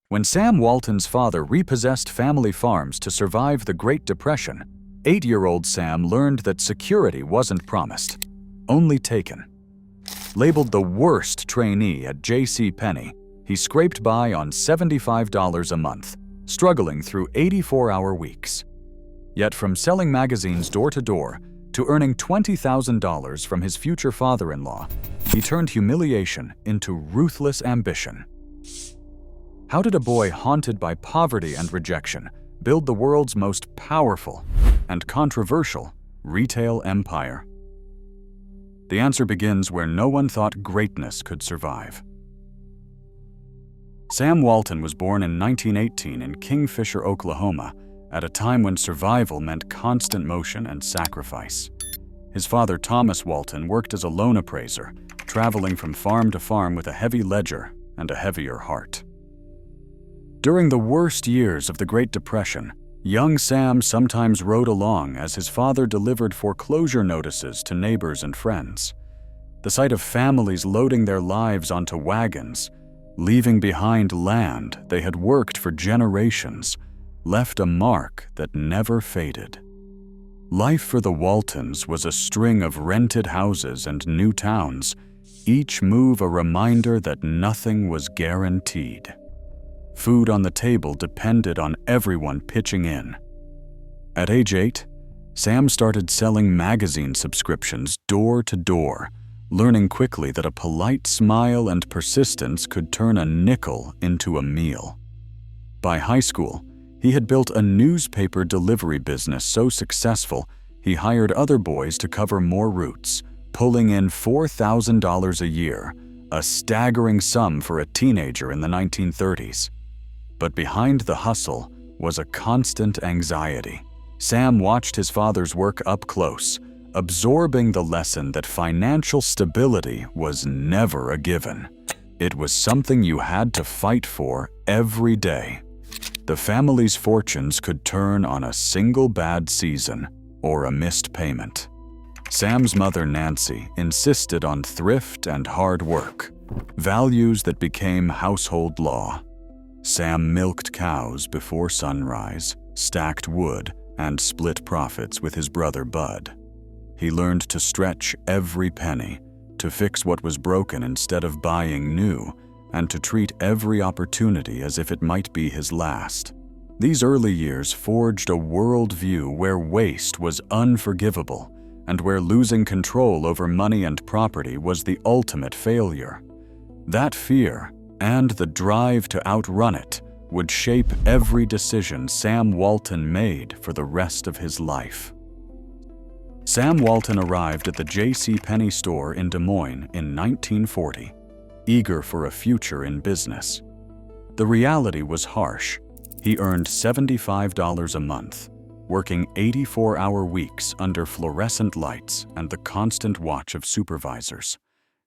When Sam Walton's father repossessed family farms to survive the Great Depression, 8-year-old Sam learned that security wasn't promised, only taken. Labeled the worst trainee at JCPenney, he scraped by on $75 a month, struggling through 84-hour weeks. Yet from selling magazines door to door to earning $20,000 from his future father-in-law, he turned humiliation into ruthless ambition. How did a boy haunted by poverty and rejection build the world's most powerful and controversial retail empire? The answer begins where no one thought greatness could survive. Sam Walton was born in 1918 in Kingfisher, Oklahoma, at a time when survival meant constant motion and sacrifice. His father, Thomas Walton, worked as a loan appraiser, traveling from farm to farm with a heavy ledger and a heavier heart. During the worst years of the Great Depression, young Sam sometimes rode along as his father delivered foreclosure notices to neighbors and friends. The sight of families loading their lives onto wagons, leaving behind land they had worked for generations, left a mark that never faded. Life for the Waltons was a string of rented houses and new towns, each move a reminder that nothing was guaranteed. Food on the table depended on everyone pitching in. At age 8, Sam started selling magazine subscriptions door to door, learning quickly that a polite smile and persistence could turn a nickel into a meal. By high school, he had built a newspaper delivery business so successful he hired other boys to cover more routes, pulling in $4,000 a year, a staggering sum for a teenager in the 1930s. But behind the hustle was a constant anxiety. Sam watched his father's work up close, absorbing the lesson that financial stability was never a given. It was something you had to fight for every day. The family's fortunes could turn on a single bad season or a missed payment. Sam's mother, Nancy, insisted on thrift and hard work, values that became household law. Sam milked cows before sunrise, stacked wood, and split profits with his brother Bud. He learned to stretch every penny, to fix what was broken instead of buying new, and to treat every opportunity as if it might be his last. These early years forged a worldview where waste was unforgivable and where losing control over money and property was the ultimate failure. That fear, and the drive to outrun it, would shape every decision Sam Walton made for the rest of his life. Sam Walton arrived at the JCPenney store in Des Moines in 1940, eager for a future in business. The reality was harsh. He earned $75 a month, working 84-hour weeks under fluorescent lights and the constant watch of supervisors.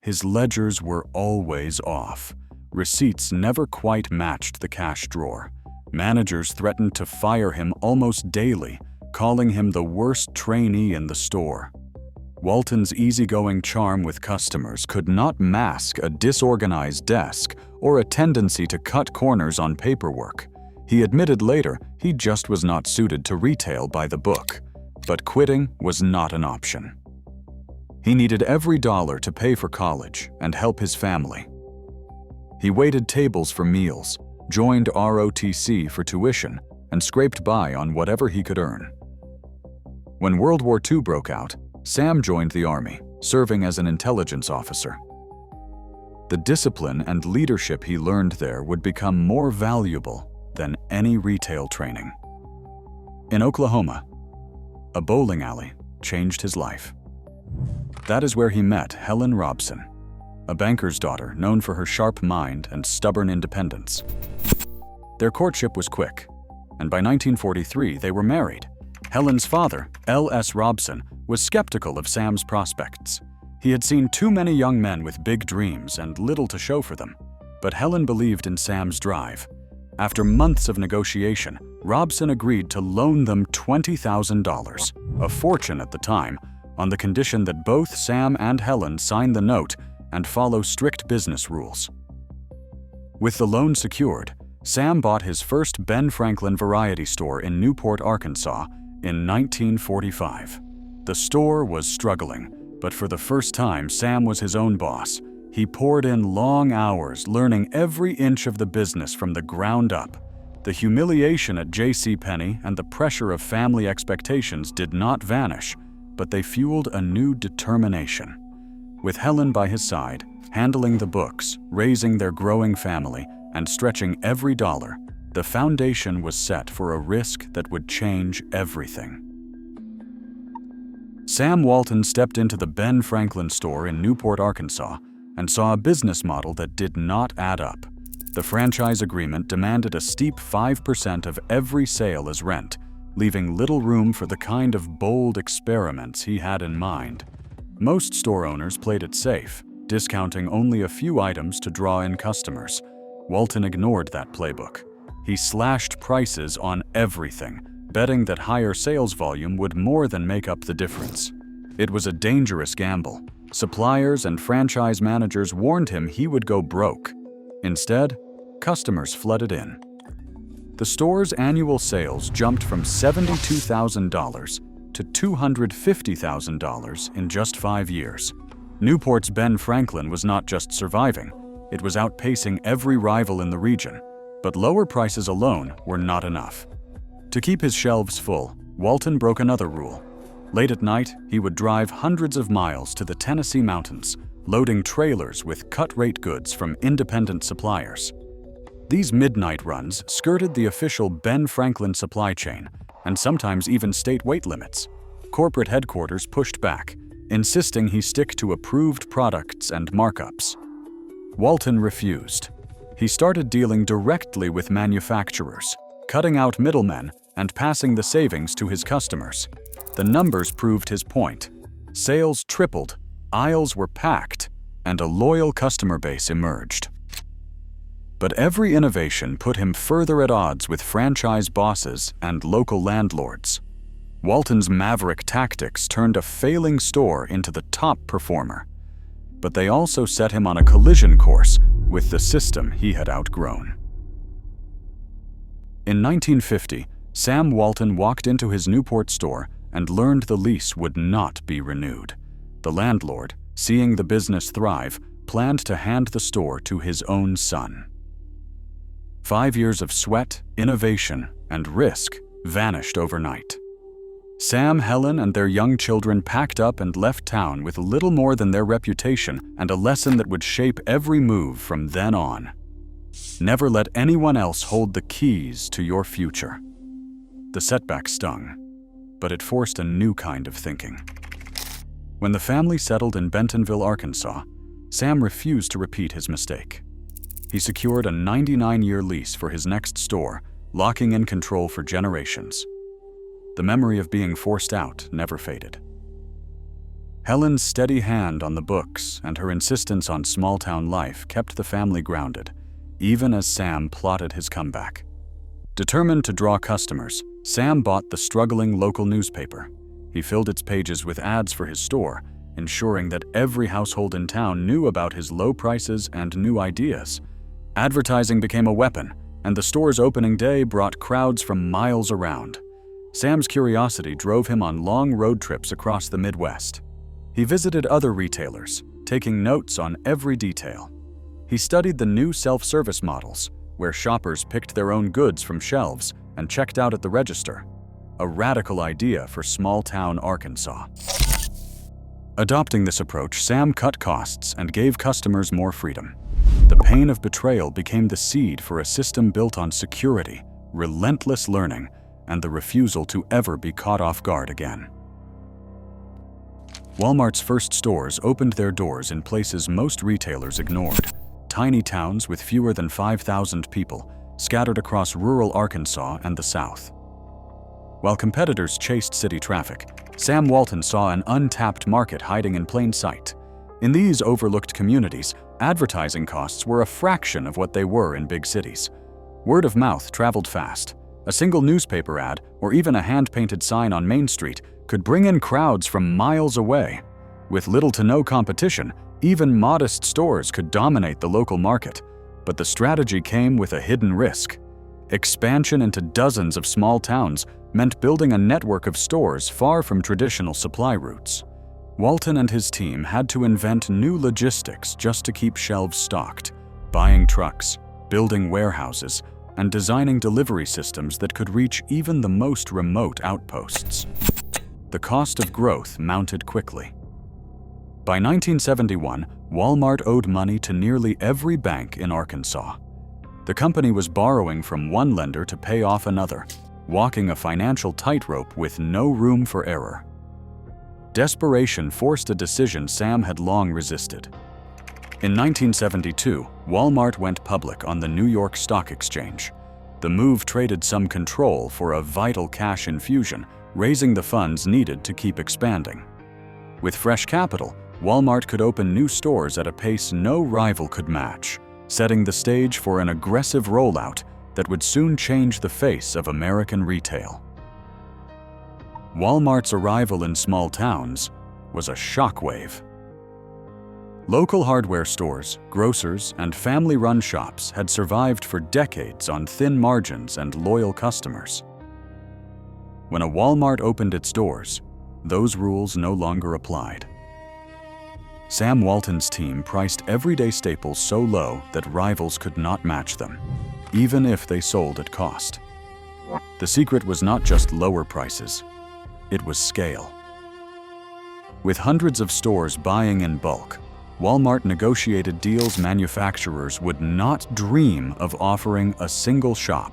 His ledgers were always off. Receipts never quite matched the cash drawer. Managers threatened to fire him almost daily, calling him the worst trainee in the store. Walton's easygoing charm with customers could not mask a disorganized desk or a tendency to cut corners on paperwork. He admitted later he just was not suited to retail by the book, but quitting was not an option. He needed every dollar to pay for college and help his family. He waited tables for meals, joined ROTC for tuition, and scraped by on whatever he could earn. When World War II broke out, Sam joined the Army, serving as an intelligence officer. The discipline and leadership he learned there would become more valuable than any retail training. In Oklahoma, a bowling alley changed his life. That is where he met Helen Robson, a banker's daughter known for her sharp mind and stubborn independence. Their courtship was quick, and by 1943 they were married. Helen's father, L.S. Robson, was skeptical of Sam's prospects. He had seen too many young men with big dreams and little to show for them, but Helen believed in Sam's drive. After months of negotiation, Robson agreed to loan them $20,000, a fortune at the time, on the condition that both Sam and Helen sign the note and follow strict business rules. With the loan secured, Sam bought his first Ben Franklin variety store in Newport, Arkansas in 1945. The store was struggling, but for the first time, Sam was his own boss. He poured in long hours, learning every inch of the business from the ground up. The humiliation at JCPenney and the pressure of family expectations did not vanish, but they fueled a new determination. With Helen by his side, handling the books, raising their growing family, and stretching every dollar, the foundation was set for a risk that would change everything. Sam Walton stepped into the Ben Franklin store in Newport, Arkansas, and saw a business model that did not add up. The franchise agreement demanded a steep 5% of every sale as rent, leaving little room for the kind of bold experiments he had in mind. Most store owners played it safe, discounting only a few items to draw in customers. Walton ignored that playbook. He slashed prices on everything, betting that higher sales volume would more than make up the difference. It was a dangerous gamble. Suppliers and franchise managers warned him he would go broke. Instead, customers flooded in. The store's annual sales jumped from $72,000 to $250,000 in just 5 years. Newport's Ben Franklin was not just surviving, it was outpacing every rival in the region. But lower prices alone were not enough. To keep his shelves full, Walton broke another rule. Late at night, he would drive hundreds of miles to the Tennessee mountains, loading trailers with cut-rate goods from independent suppliers. These midnight runs skirted the official Ben Franklin supply chain, and sometimes even state weight limits. Corporate headquarters pushed back, insisting he stick to approved products and markups. Walton refused. He started dealing directly with manufacturers, cutting out middlemen and passing the savings to his customers. The numbers proved his point. Sales tripled, aisles were packed, and a loyal customer base emerged. But every innovation put him further at odds with franchise bosses and local landlords. Walton's maverick tactics turned a failing store into the top performer. But they also set him on a collision course with the system he had outgrown. In 1950, Sam Walton walked into his Newport store and learned the lease would not be renewed. The landlord, seeing the business thrive, planned to hand the store to his own son. 5 years of sweat, innovation, and risk vanished overnight. Sam, Helen, and their young children packed up and left town with little more than their reputation and a lesson that would shape every move from then on. Never let anyone else hold the keys to your future. The setback stung, but it forced a new kind of thinking. When the family settled in Bentonville, Arkansas, Sam refused to repeat his mistake. He secured a 99-year lease for his next store, locking in control for generations. The memory of being forced out never faded. Helen's steady hand on the books and her insistence on small-town life kept the family grounded, even as Sam plotted his comeback. Determined to draw customers, Sam bought the struggling local newspaper. He filled its pages with ads for his store, ensuring that every household in town knew about his low prices and new ideas. Advertising became a weapon, and the store's opening day brought crowds from miles around. Sam's curiosity drove him on long road trips across the Midwest. He visited other retailers, taking notes on every detail. He studied the new self-service models, where shoppers picked their own goods from shelves and checked out at the register. A radical idea for small-town Arkansas. Adopting this approach, Sam cut costs and gave customers more freedom. The pain of betrayal became the seed for a system built on security, relentless learning, and the refusal to ever be caught off guard again. Walmart's first stores opened their doors in places most retailers ignored. Tiny towns with fewer than 5,000 people, scattered across rural Arkansas and the South. While competitors chased city traffic, Sam Walton saw an untapped market hiding in plain sight. In these overlooked communities, advertising costs were a fraction of what they were in big cities. Word of mouth traveled fast. A single newspaper ad, or even a hand-painted sign on Main Street, could bring in crowds from miles away. With little to no competition, even modest stores could dominate the local market. But the strategy came with a hidden risk. Expansion into dozens of small towns meant building a network of stores far from traditional supply routes. Walton and his team had to invent new logistics just to keep shelves stocked, buying trucks, building warehouses, and designing delivery systems that could reach even the most remote outposts. The cost of growth mounted quickly. By 1971, Walmart owed money to nearly every bank in Arkansas. The company was borrowing from one lender to pay off another, walking a financial tightrope with no room for error. Desperation forced a decision Sam had long resisted. In 1972, Walmart went public on the New York Stock Exchange. The move traded some control for a vital cash infusion, raising the funds needed to keep expanding. With fresh capital, Walmart could open new stores at a pace no rival could match, setting the stage for an aggressive rollout that would soon change the face of American retail. Walmart's arrival in small towns was a shockwave. Local hardware stores, grocers, and family-run shops had survived for decades on thin margins and loyal customers. When a Walmart opened its doors, those rules no longer applied. Sam Walton's team priced everyday staples so low that rivals could not match them, even if they sold at cost. The secret was not just lower prices, it was scale. With hundreds of stores buying in bulk, Walmart negotiated deals manufacturers would not dream of offering a single shop.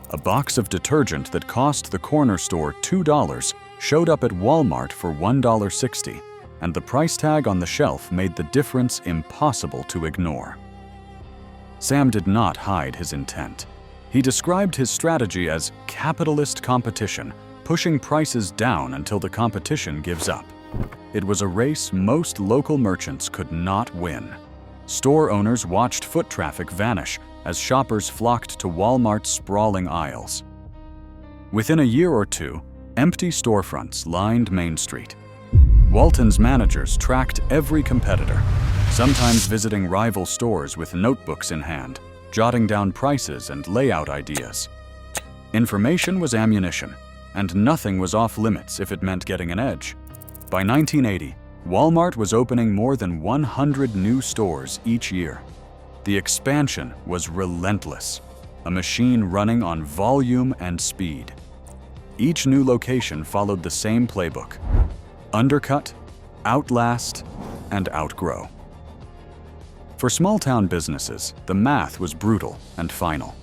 A box of detergent that cost the corner store $2 showed up at Walmart for $1.60, and the price tag on the shelf made the difference impossible to ignore. Sam did not hide his intent. He described his strategy as capitalist competition, pushing prices down until the competition gives up. It was a race most local merchants could not win. Store owners watched foot traffic vanish as shoppers flocked to Walmart's sprawling aisles. Within a year or two, empty storefronts lined Main Street. Walton's managers tracked every competitor, sometimes visiting rival stores with notebooks in hand, jotting down prices and layout ideas. Information was ammunition, and nothing was off limits if it meant getting an edge. By 1980, Walmart was opening more than 100 new stores each year. The expansion was relentless, a machine running on volume and speed. Each new location followed the same playbook: undercut, outlast, and outgrow. For small-town businesses, the math was brutal and final.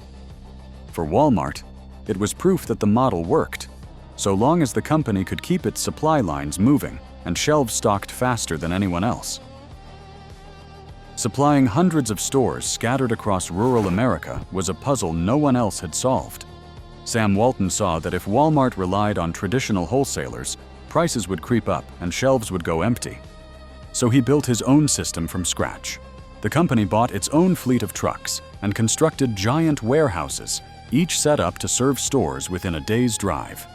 For Walmart, it was proof that the model worked, so long as the company could keep its supply lines moving and shelves stocked faster than anyone else. Supplying hundreds of stores scattered across rural America was a puzzle no one else had solved. Sam Walton saw that if Walmart relied on traditional wholesalers, prices would creep up and shelves would go empty. So he built his own system from scratch. The company bought its own fleet of trucks and constructed giant warehouses, each set up to serve stores within a day's drive.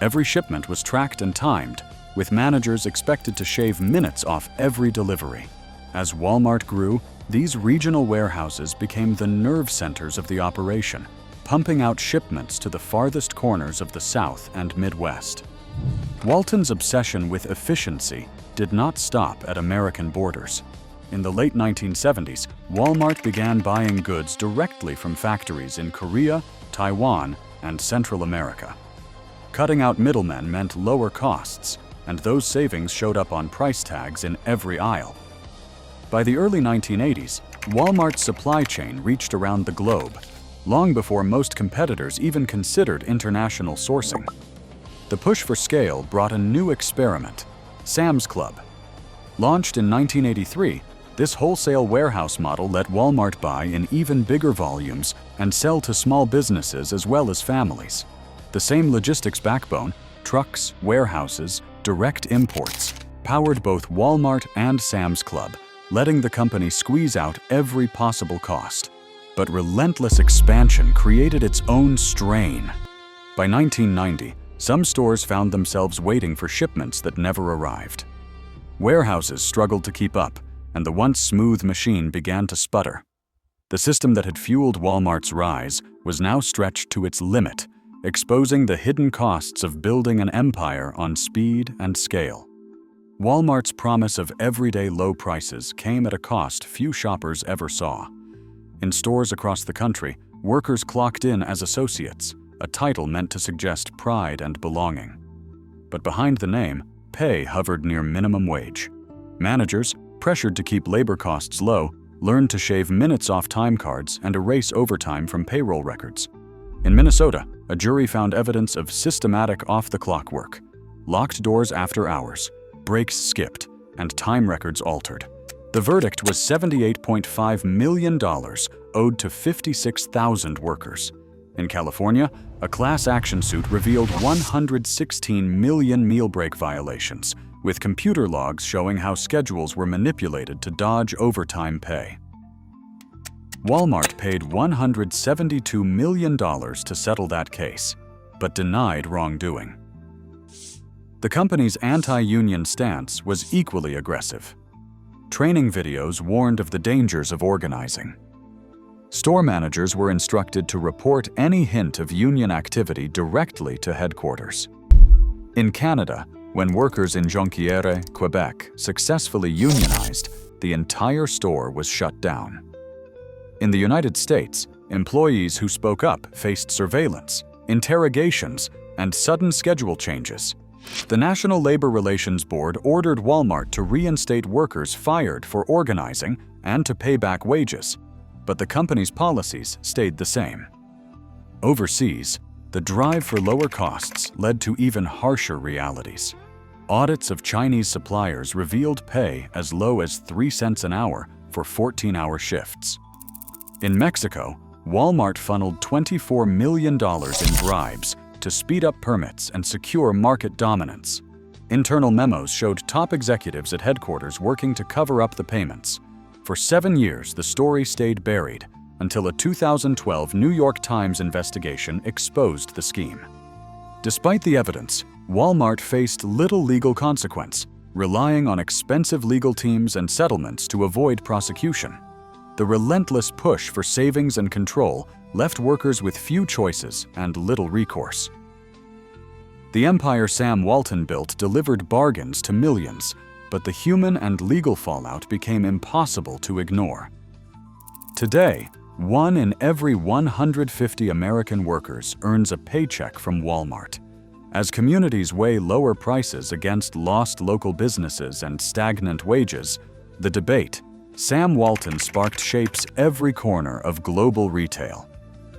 Every shipment was tracked and timed, with managers expected to shave minutes off every delivery. As Walmart grew, these regional warehouses became the nerve centers of the operation, pumping out shipments to the farthest corners of the South and Midwest. Walton's obsession with efficiency did not stop at American borders. In the late 1970s, Walmart began buying goods directly from factories in Korea, Taiwan, and Central America. Cutting out middlemen meant lower costs, and those savings showed up on price tags in every aisle. By the early 1980s, Walmart's supply chain reached around the globe, long before most competitors even considered international sourcing. The push for scale brought a new experiment: Sam's Club. Launched in 1983, this wholesale warehouse model let Walmart buy in even bigger volumes and sell to small businesses as well as families. The same logistics backbone, trucks, warehouses, direct imports, powered both Walmart and Sam's Club, letting the company squeeze out every possible cost. But relentless expansion created its own strain. By 1990, some stores found themselves waiting for shipments that never arrived. Warehouses struggled to keep up, and the once smooth machine began to sputter. The system that had fueled Walmart's rise was now stretched to its limit, exposing the hidden costs of building an empire on speed and scale. Walmart's promise of everyday low prices came at a cost few shoppers ever saw. In stores across the country, workers clocked in as associates, a title meant to suggest pride and belonging. But behind the name, pay hovered near minimum wage. Managers, pressured to keep labor costs low, learned to shave minutes off time cards and erase overtime from payroll records. In Minnesota, a jury found evidence of systematic off-the-clock work, locked doors after hours, breaks skipped, and time records altered. The verdict was $78.5 million owed to 56,000 workers. In California, a class action suit revealed 116 million meal break violations, with computer logs showing how schedules were manipulated to dodge overtime pay. Walmart paid $172 million to settle that case, but denied wrongdoing. The company's anti-union stance was equally aggressive. Training videos warned of the dangers of organizing. Store managers were instructed to report any hint of union activity directly to headquarters. In Canada, when workers in Jonquière, Quebec, successfully unionized, the entire store was shut down. In the United States, employees who spoke up faced surveillance, interrogations, and sudden schedule changes. The National Labor Relations Board ordered Walmart to reinstate workers fired for organizing and to pay back wages, but the company's policies stayed the same. Overseas, the drive for lower costs led to even harsher realities. Audits of Chinese suppliers revealed pay as low as 3 cents an hour for 14-hour shifts. In Mexico, Walmart funneled $24 million in bribes to speed up permits and secure market dominance. Internal memos showed top executives at headquarters working to cover up the payments. For 7 years, the story stayed buried until a 2012 New York Times investigation exposed the scheme. Despite the evidence, Walmart faced little legal consequence, relying on expensive legal teams and settlements to avoid prosecution. The relentless push for savings and control left workers with few choices and little recourse. The empire Sam Walton built delivered bargains to millions, but the human and legal fallout became impossible to ignore. Today, 1 in every 150 American workers earns a paycheck from Walmart. As communities weigh lower prices against lost local businesses and stagnant wages, the debate, Sam Walton sparked shapes every corner of global retail.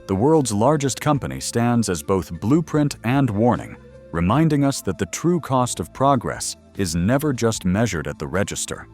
The world's largest company stands as both blueprint and warning, reminding us that the true cost of progress is never just measured at the register.